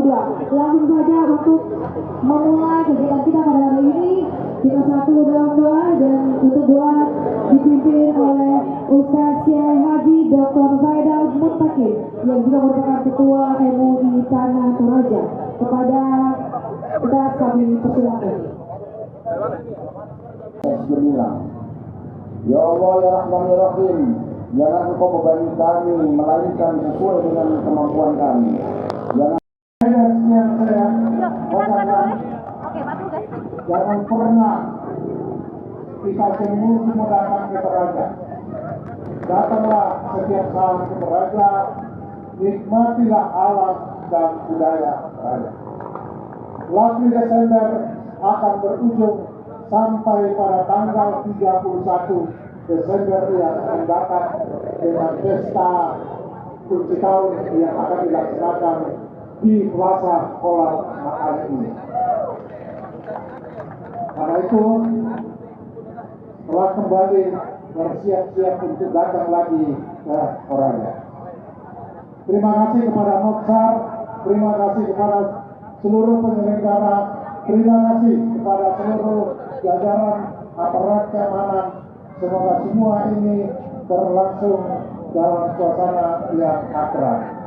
muda. Langsung saja untuk memulai kegiatan kita pada hari ini, kita satu dalam doa, dan untuk doa dipimpin oleh Ustaz Kiai Haji Dr. Zaidal Muttaqin yang juga merupakan Ketua MUI Tanah Toraja. Kepada kita kami persilakan. Bismillah. Ya Allah ya Rahman ya Rahim, jangan Engkau bebani kami melainkan sesuai dengan kemampuan kami. Jangan pernah kita cemburu datang ke Toraja. Datanglah setiap saat ke Toraja, nikmatilah alam dan budaya Toraja. Lakri Desember akan berujung sampai pada tanggal 31 Desember yang akan datang dengan pesta kunci tahun yang akan dilaksanakan di Plaza Kolam Makan ini. Karena itu telah kembali bersiap-siap untuk datang lagi ke Toraja. Terima kasih kepada Moksar, terima kasih kepada seluruh penyelenggara, terima kasih kepada seluruh jajaran aparat keamanan. Semoga semua ini berlangsung dalam suasana yang akrab.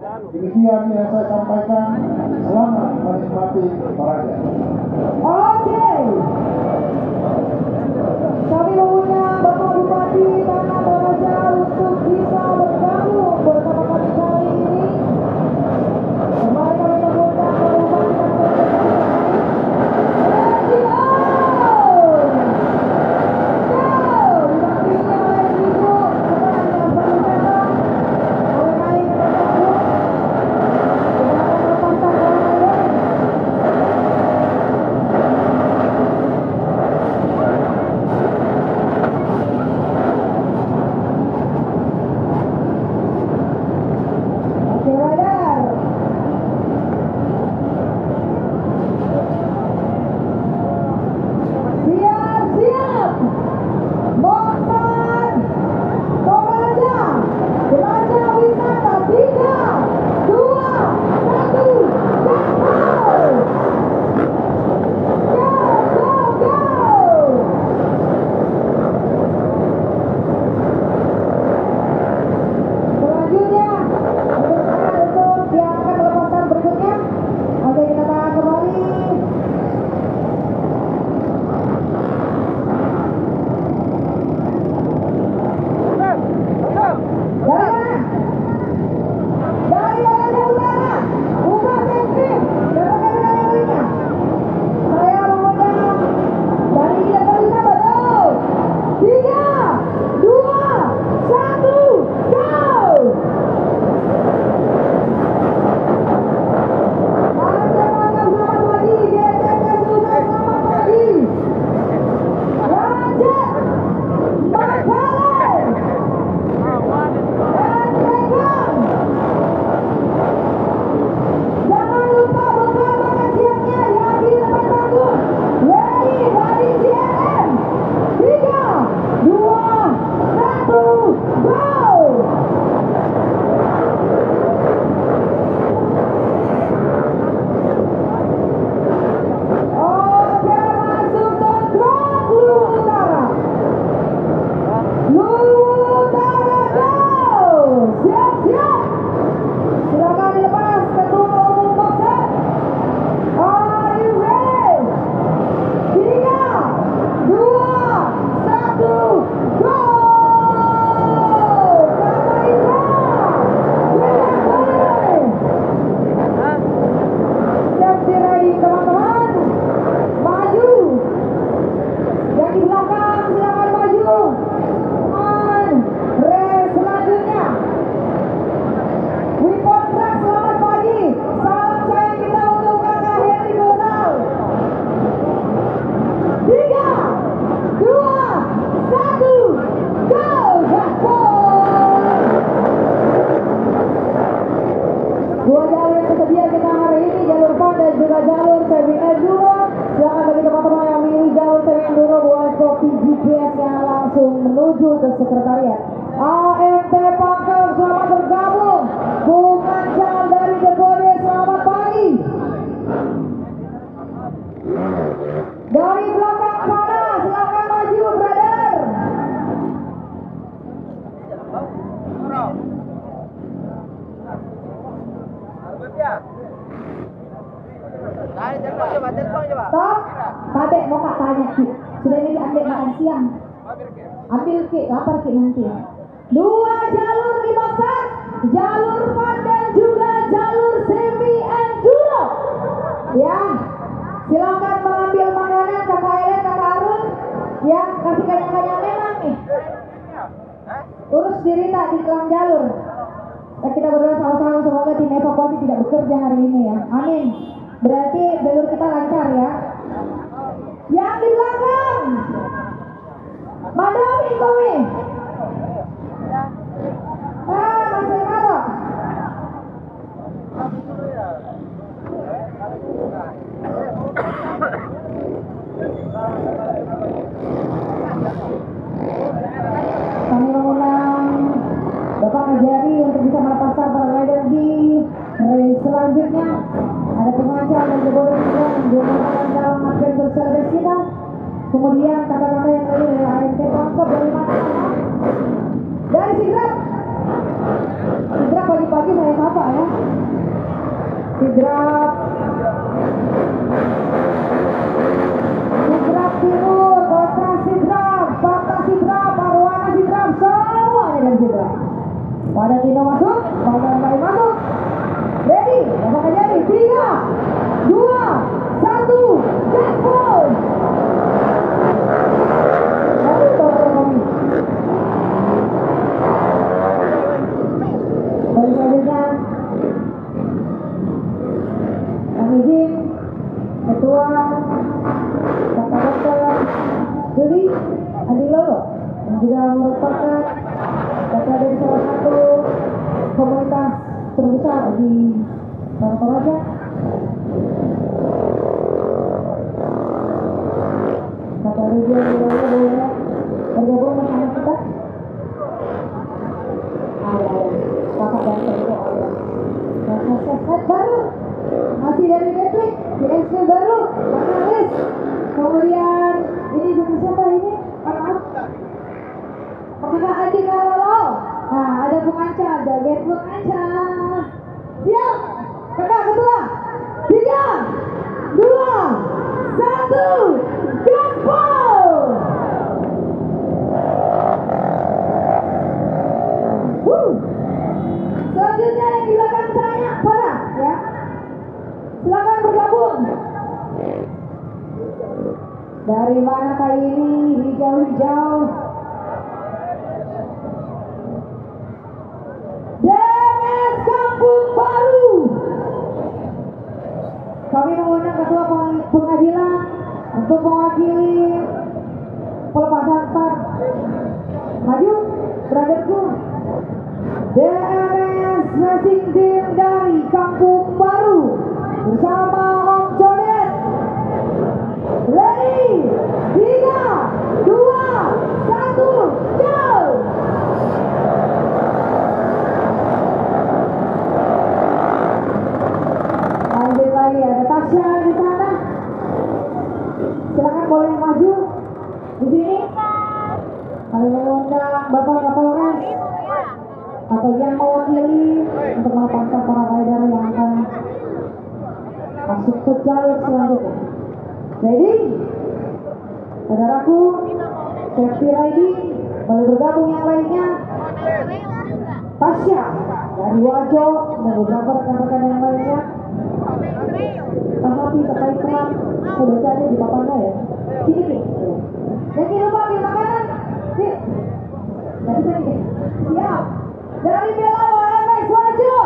Demikian yang saya sampaikan. Selamat menikmati Toraja. Oke. Kami mengundang Bapak Bupati Tanah Toraja untuk bisa bergabung bersama kami kali ini. Kembali kami mengundang Bapak Bupati Tanah menuju ke sekretariat. AMT Pangkal selamat bergabung. Bung Ancal dari Stop. Tabe mau kak tanya Ki. Sudah ini diambil makan siang. Ambil Ki, lapar Ki nanti. 2 jalur di boxer, jalur fun dan juga jalur semi enduro. Ya, silakan mengambil makanan kakak Ellen, kakak Arun. Ya, kasih kanyang-kanyang memang nih. Urus diri tak di dalam jalur. Dan kita berdoa sama-sama semoga tim evakuasi tidak bekerja hari ini ya. Amin. Berarti jalur kita lancar ya. Yang di belakang, Madami Komi. Mas Renaro. Kami mengundang Bapak Kajari untuk bisa melepaskan para rider di race selanjutnya. Ada pengajar dan jebolan yang digunakan dalam adventure service kita. Kemudian kakak-kakak yang lain dari AMT Pangkep dari mana? Dari Sidrap. Sidrap pagi-pagi saya sapa ya. Sidrap Timur, Kontra Sidrap, Fakta Sidrap, Arwana Sidrap, semuanya dari Sidrap. Pada Tino masuk, Bapak Bayi masuk. Ready, Bapak Kajari, 3, 2, 1, gaspol. Baik selanjutnya, kami izin Ketua Bapak Dokter Juli Adilowo yang juga merupakan ketua dari salah satu komunitas terbesar di Toraja. Kata Region Wilayah boleh bergabung bersama kita. Kakak dan Tengko Set baru masih dari Netflix, DSP baru, Kakak Riz. Kemudian ini juga siapa ini? Kakak Adi Kalolo. Nah, ada pengacar, joget pengacar. Siap, kakak ketua. 3, 2, 1, gaspol. Selanjutnya yang di belakang saya, pada ya. Silakan bergabung. Dari mana kali ini hijau-hijau? DMS Kampung Baru. Kami mengundang ketua pengadilan untuk mewakili pelepasan start. Maju, brotherku. DMS Racing Team dari Kampung Baru bersama Om Jonet. Ready, 3, 2, 1, go! Lanjut lagi, ada Tasya di sana. Silakan boleh maju di sini. Kami mengundang Bapak Kapolres atau yang mewakili untuk melepaskan para rider yang akan masuk ke jalur selanjutnya. Ready? Saudaraku, safety riding, boleh bergabung yang lainnya. Tasya dari Wajo dan beberapa rekan-rekan yang lainnya. Tapi sekali terang, saya bacanya di papannya ya. Sini nih. Jangan lupa ambil makanan. Nih. Dari sini. Siap. Dari Belawa MX Wajo.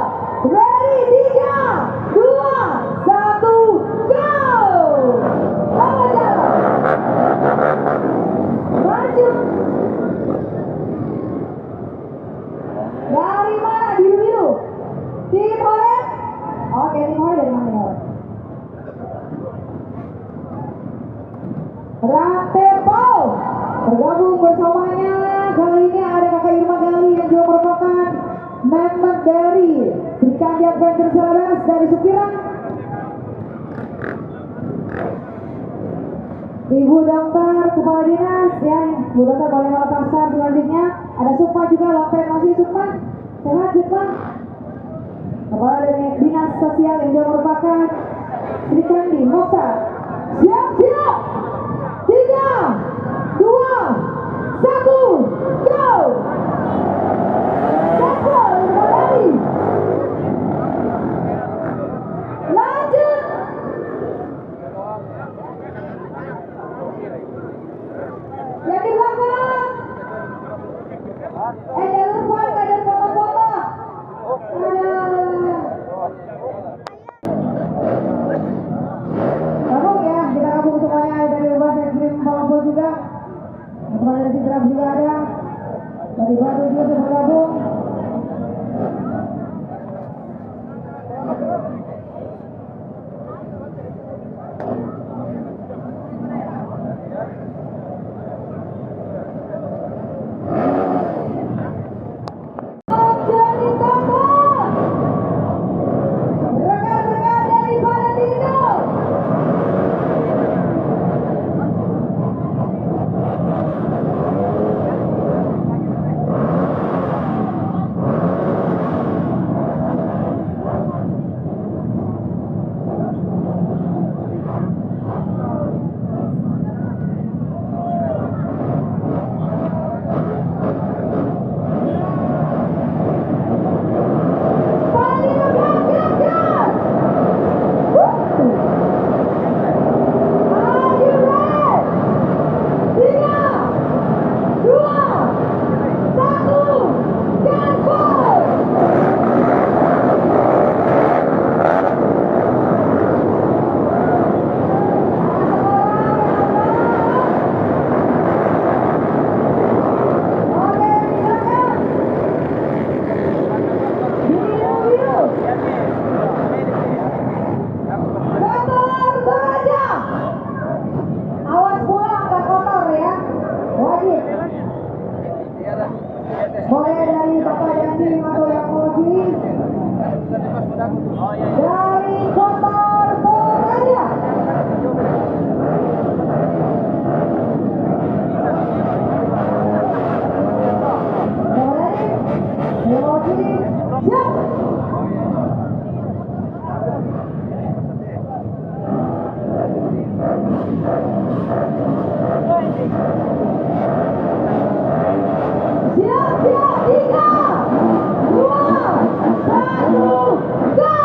Ready, 3, 2, 1, go! Sama jalan. Maju. Dari mana? Biru-biru. Tim Oren. Oke, tim Oren dari mana ya? Ratepo bergabung bersamanya. Kali ini ada Kakak Irma Gali yang juga merupakan member dari Srikandi Adventure Service dari Supiran. Ibu Dokter Kepala Dinas ya, Ibu Dokter boleh melepaskan selanjutnya. Ada Sukma juga, Lopen masih Sukma. Sehat Sukma. Kepala dari Dinas Sosial yang juga merupakan Srikandi Teman dari Sidrap juga ada. Dari Batu juga sudah bergabung. Rekan-rekan dari Valentino. Boleh dari Bapak Yatim atau yang Moji. Dari Kotor Toraja. Boleh. Moji. Siap. Siap, siap, 3, 2, 1, go!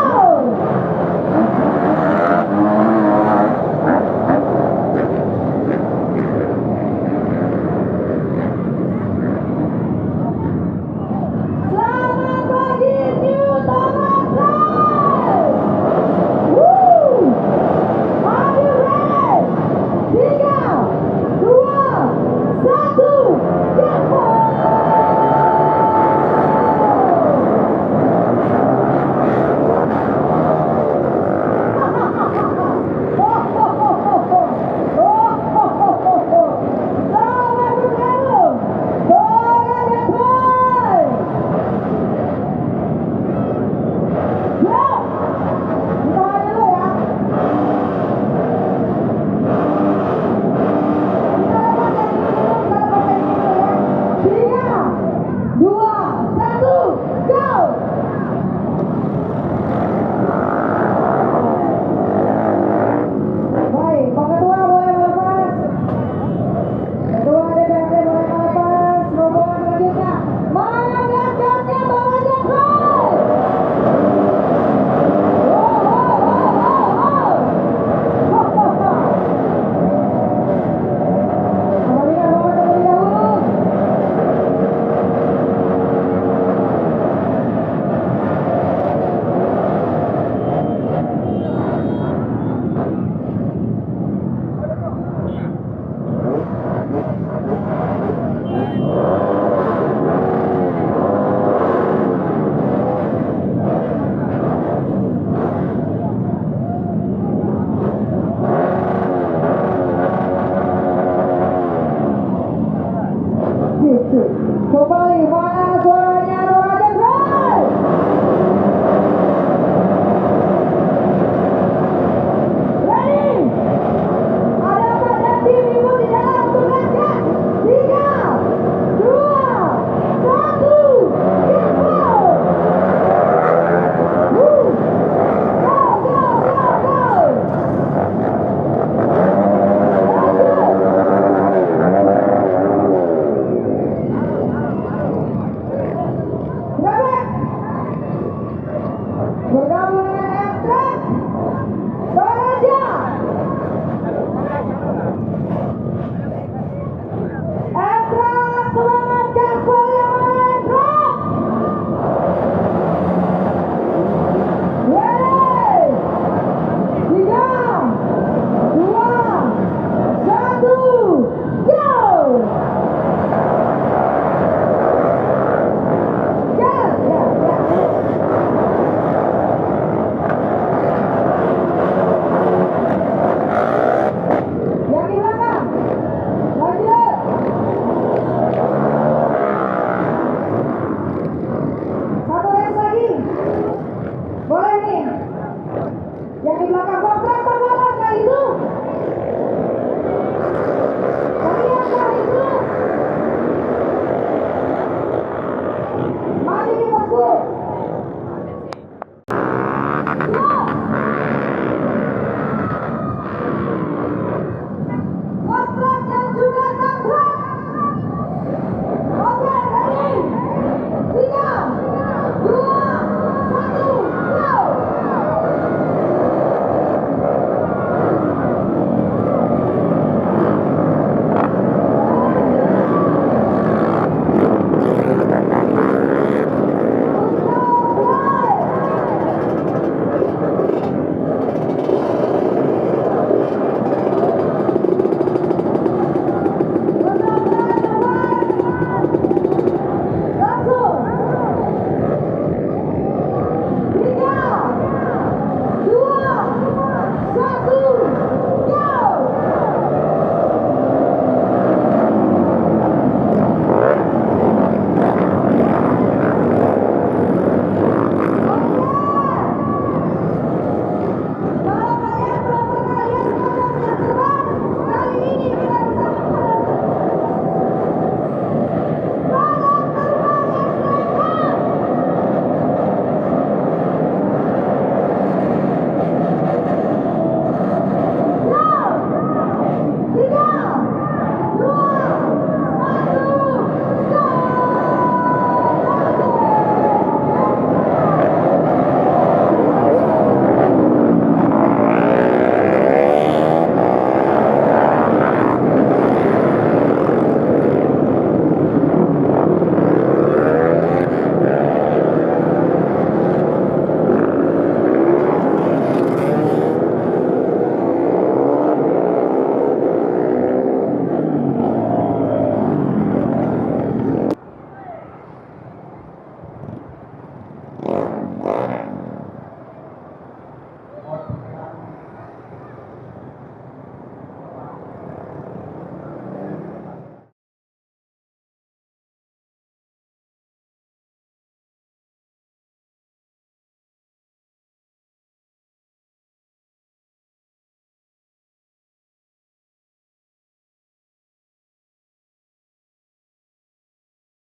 Selamat pagi, New Toronto! Woo! Are you ready? 3, belakang Pak.